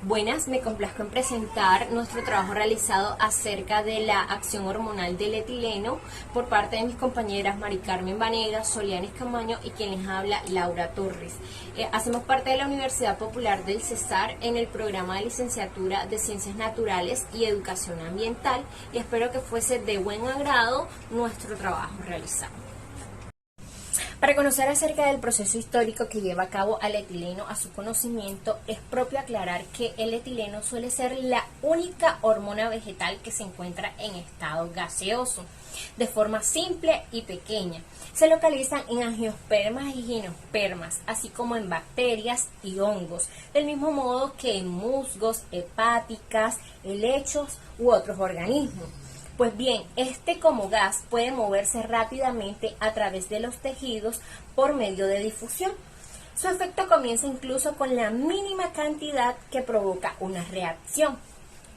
Buenas, me complazco en presentar nuestro trabajo realizado acerca de la acción hormonal del etileno por parte de mis compañeras Mari Carmen Vanegas, Solianes Camaño y quien les habla, Laura Torres. Hacemos parte de la Universidad Popular del Cesar en el programa de licenciatura de Ciencias Naturales y Educación Ambiental y espero que fuese de buen agrado nuestro trabajo realizado. Para conocer acerca del proceso histórico que lleva a cabo al etileno a su conocimiento, es propio aclarar que el etileno suele ser la única hormona vegetal que se encuentra en estado gaseoso, de forma simple y pequeña. Se localizan en angiospermas y gimnospermas, así como en bacterias y hongos, del mismo modo que en musgos, hepáticas, helechos u otros organismos. Pues bien, como gas puede moverse rápidamente a través de los tejidos por medio de difusión. Su efecto comienza incluso con la mínima cantidad que provoca una reacción.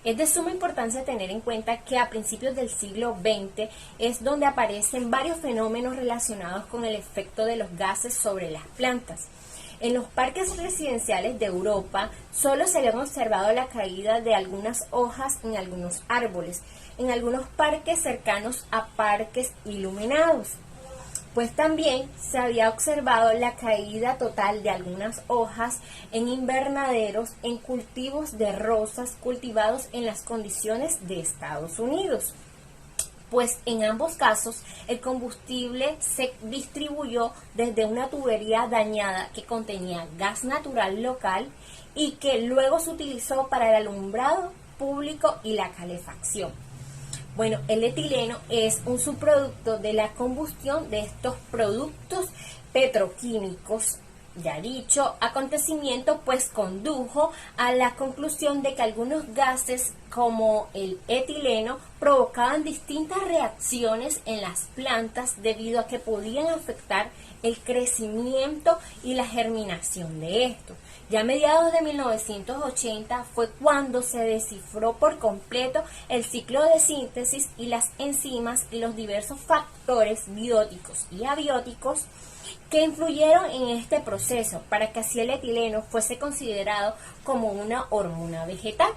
Es de suma importancia tener en cuenta que a principios del siglo XX es donde aparecen varios fenómenos relacionados con el efecto de los gases sobre las plantas. En los parques residenciales de Europa solo se habían observado la caída de algunas hojas en algunos árboles, en algunos parques cercanos a parques iluminados. Pues también se había observado la caída total de algunas hojas en invernaderos en cultivos de rosas cultivados en las condiciones de Estados Unidos. Pues en ambos casos el combustible se distribuyó desde una tubería dañada que contenía gas natural local y que luego se utilizó para el alumbrado público y la calefacción. Bueno, el etileno es un subproducto de la combustión de estos productos petroquímicos. Ya dicho acontecimiento pues condujo a la conclusión de que algunos gases como el etileno provocaban distintas reacciones en las plantas debido a que podían afectar el crecimiento y la germinación de estos. Ya a mediados de 1980 fue cuando se descifró por completo el ciclo de síntesis y las enzimas y los diversos factores bióticos y abióticos que influyeron en este proceso para que así el etileno fuese considerado como una hormona vegetal.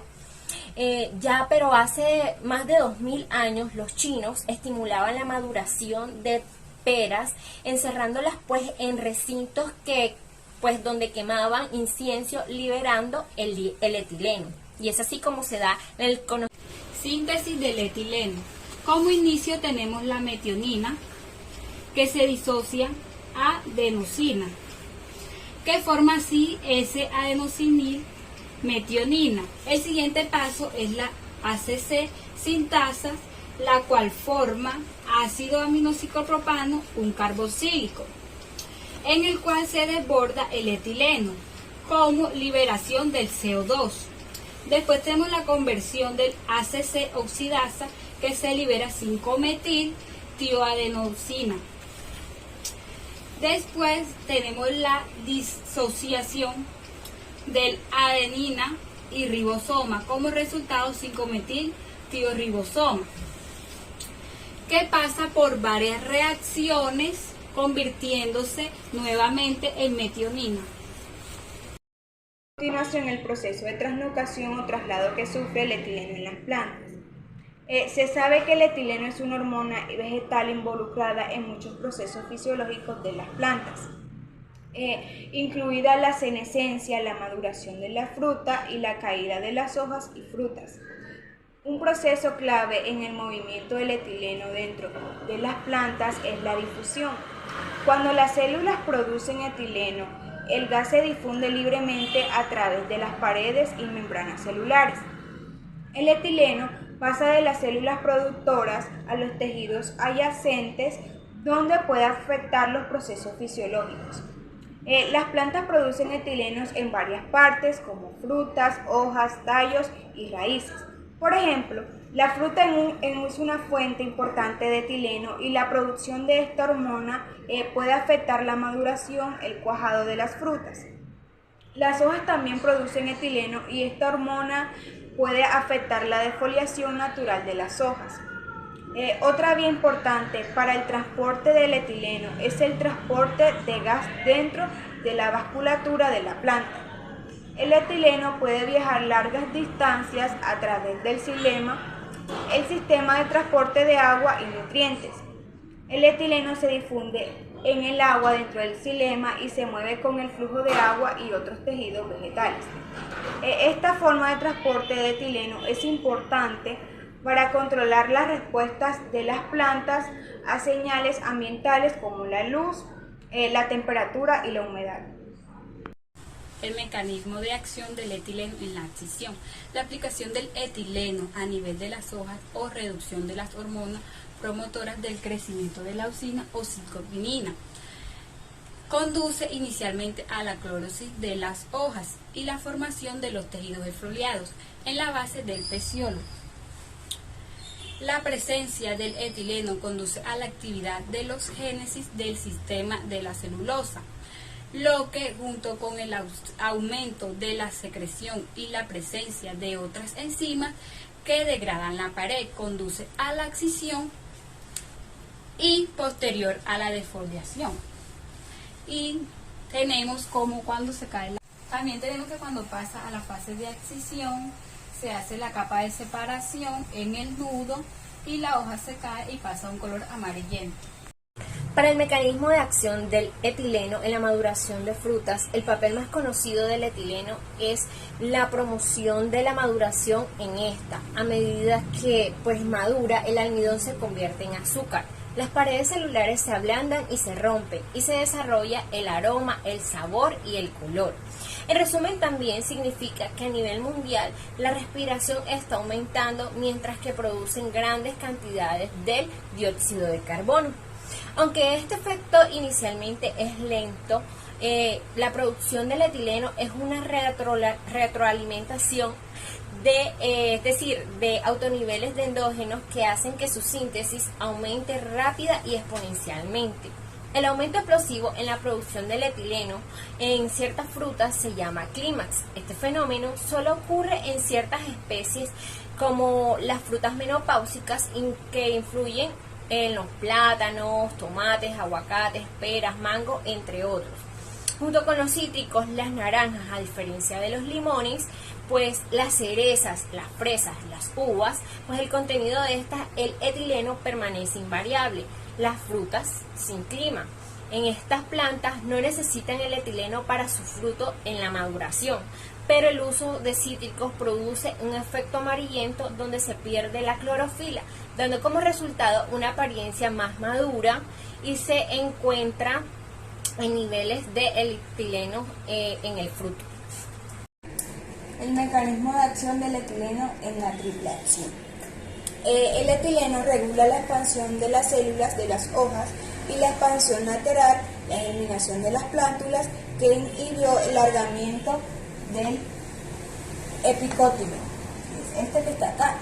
Pero hace más de 2000 años los chinos estimulaban la maduración de peras encerrándolas pues en recintos donde quemaban incienso liberando el etileno. Y es así como se da el conocimiento. Síntesis del etileno. Como inicio tenemos la metionina, que se disocia a adenosina, que forma así S-adenosinil metionina. El siguiente paso es la ACC sintasa, la cual forma ácido aminociclopropano, un carboxílico, en el cual se desborda el etileno como liberación del CO2. Después tenemos la conversión del ACC oxidasa, que se libera 5-metil tioadenosina. Después tenemos la disociación del adenina y ribosoma, como resultado 5-metil tioribosoma, que pasa por varias reacciones convirtiéndose nuevamente en metionina. A continuación, el proceso de translocación o traslado que sufre el etileno en las plantas. Se sabe que el etileno es una hormona vegetal involucrada en muchos procesos fisiológicos de las plantas, incluida la senescencia, la maduración de la fruta y la caída de las hojas y frutas. Un proceso clave en el movimiento del etileno dentro de las plantas es la difusión. Cuando las células producen etileno, el gas se difunde libremente a través de las paredes y membranas celulares. El etileno pasa de las células productoras a los tejidos adyacentes, donde puede afectar los procesos fisiológicos. Las plantas producen etilenos en varias partes, como frutas, hojas, tallos y raíces. Por ejemplo, la fruta es una fuente importante de etileno y la producción de esta hormona puede afectar la maduración, el cuajado de las frutas. Las hojas también producen etileno y esta hormona puede afectar la defoliación natural de las hojas. Otra vía importante para el transporte del etileno es el transporte de gas dentro de la vasculatura de la planta. El etileno puede viajar largas distancias a través del xilema, el sistema de transporte de agua y nutrientes. El etileno se difunde en el agua dentro del xilema y se mueve con el flujo de agua y otros tejidos vegetales. Esta forma de transporte de etileno es importante para controlar las respuestas de las plantas a señales ambientales como la luz, la temperatura y la humedad. El mecanismo de acción del etileno en la abscisión. La aplicación del etileno a nivel de las hojas o reducción de las hormonas promotoras del crecimiento de la auxina o psicoquinina conduce inicialmente a la clorosis de las hojas y la formación de los tejidos exfoliados en la base del peciolo. La presencia del etileno conduce a la actividad de los génesis del sistema de la celulosa, lo que junto con el aumento de la secreción y la presencia de otras enzimas que degradan la pared conduce a la abscisión y posterior a la defoliación. Y tenemos como cuando se cae también tenemos que cuando pasa a la fase de abscisión se hace la capa de separación en el nudo y la hoja se cae y pasa a un color amarillento. Para el mecanismo de acción del etileno en la maduración de frutas, el papel más conocido del etileno es la promoción de la maduración en esta. A medida que madura, el almidón se convierte en azúcar. Las paredes celulares se ablandan y se rompen y se desarrolla el aroma, el sabor y el color. En resumen, también significa que a nivel mundial la respiración está aumentando mientras que producen grandes cantidades del dióxido de carbono. Aunque este efecto inicialmente es lento, la producción del etileno es una retroalimentación de autoniveles de endógenos que hacen que su síntesis aumente rápida y exponencialmente. El aumento explosivo en la producción del etileno en ciertas frutas se llama clímax. Este fenómeno solo ocurre en ciertas especies como las frutas menopáusicas que influyen en los plátanos, tomates, aguacates, peras, mango, entre otros. Junto con los cítricos, las naranjas, a diferencia de los limones, pues las cerezas, las fresas, las uvas, pues el contenido de estas, el etileno, permanece invariable. Las frutas sin clima. En estas plantas no necesitan el etileno para su fruto en la maduración, pero el uso de cítricos produce un efecto amarillento donde se pierde la clorofila, dando como resultado una apariencia más madura y se encuentra en niveles de etileno en el fruto. El mecanismo de acción del etileno en la triple acción. El etileno regula la expansión de las células de las hojas y la expansión lateral, la eliminación de las plántulas, que inhibió el alargamiento del epicótilo, este que está acá.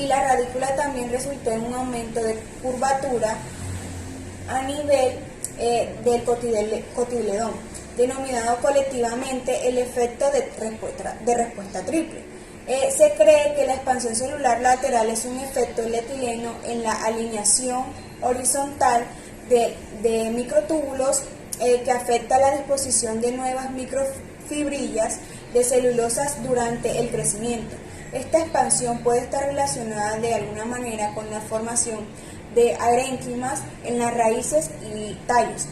Y la radícula también resultó en un aumento de curvatura a nivel del cotiledón, denominado colectivamente el efecto de respuesta triple. Se cree que la expansión celular lateral es un efecto del etileno en la alineación horizontal de microtúbulos que afecta la disposición de nuevas microfibrillas de celulosas durante el crecimiento. Esta expansión puede estar relacionada de alguna manera con la formación de arénquimas en las raíces y tallos.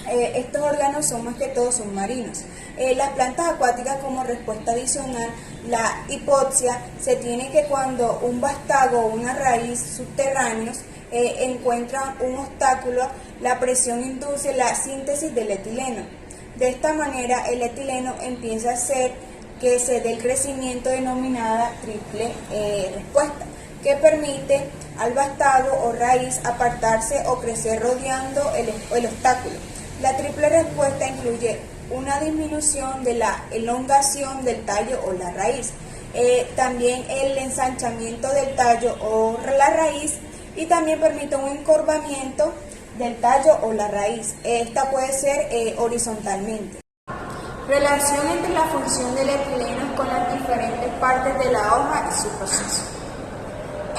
Estos órganos son más que todo submarinos. Las plantas acuáticas, como respuesta adicional, la hipoxia, se tiene que cuando un vástago o una raíz subterráneos encuentran un obstáculo, la presión induce la síntesis del etileno. De esta manera, el etileno empieza a hacer que se dé el crecimiento denominada triple respuesta, que permite al vástago o raíz apartarse o crecer rodeando el obstáculo. La triple respuesta incluye una disminución de la elongación del tallo o la raíz, también el ensanchamiento del tallo o la raíz, y también permite un encorvamiento del tallo o la raíz. Esta puede ser horizontalmente. Relación entre la función del etileno con las diferentes partes de la hoja y su proceso.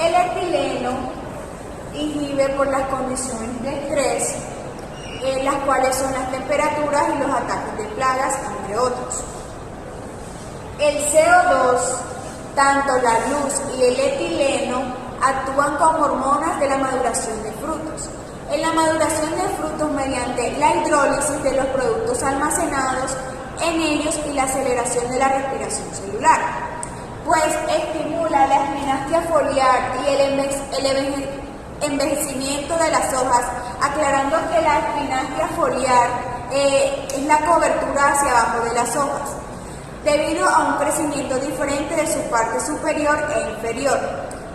El etileno inhibe por las condiciones de estrés, las cuales son las temperaturas y los ataques de plagas, entre otros. El CO2, tanto la luz y el etileno, actúan como hormonas de la maduración de frutos. En la maduración de frutos mediante la hidrólisis de los productos almacenados en ellos y la aceleración de la respiración celular, pues estimula la espinastia foliar y el envejecimiento de las hojas, aclarando que la espinastia foliar es la cobertura hacia abajo de las hojas, debido a un crecimiento diferente de su parte superior e inferior,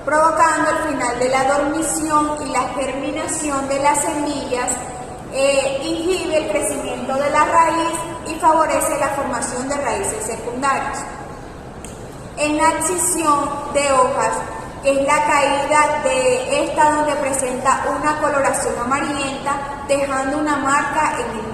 provocando el final de la dormición y la germinación de las semillas, inhibe el crecimiento de la raíz y favorece la formación de raíces secundarias. En la abscisión de hojas, que es la caída de esta donde presenta una coloración amarillenta, dejando una marca en el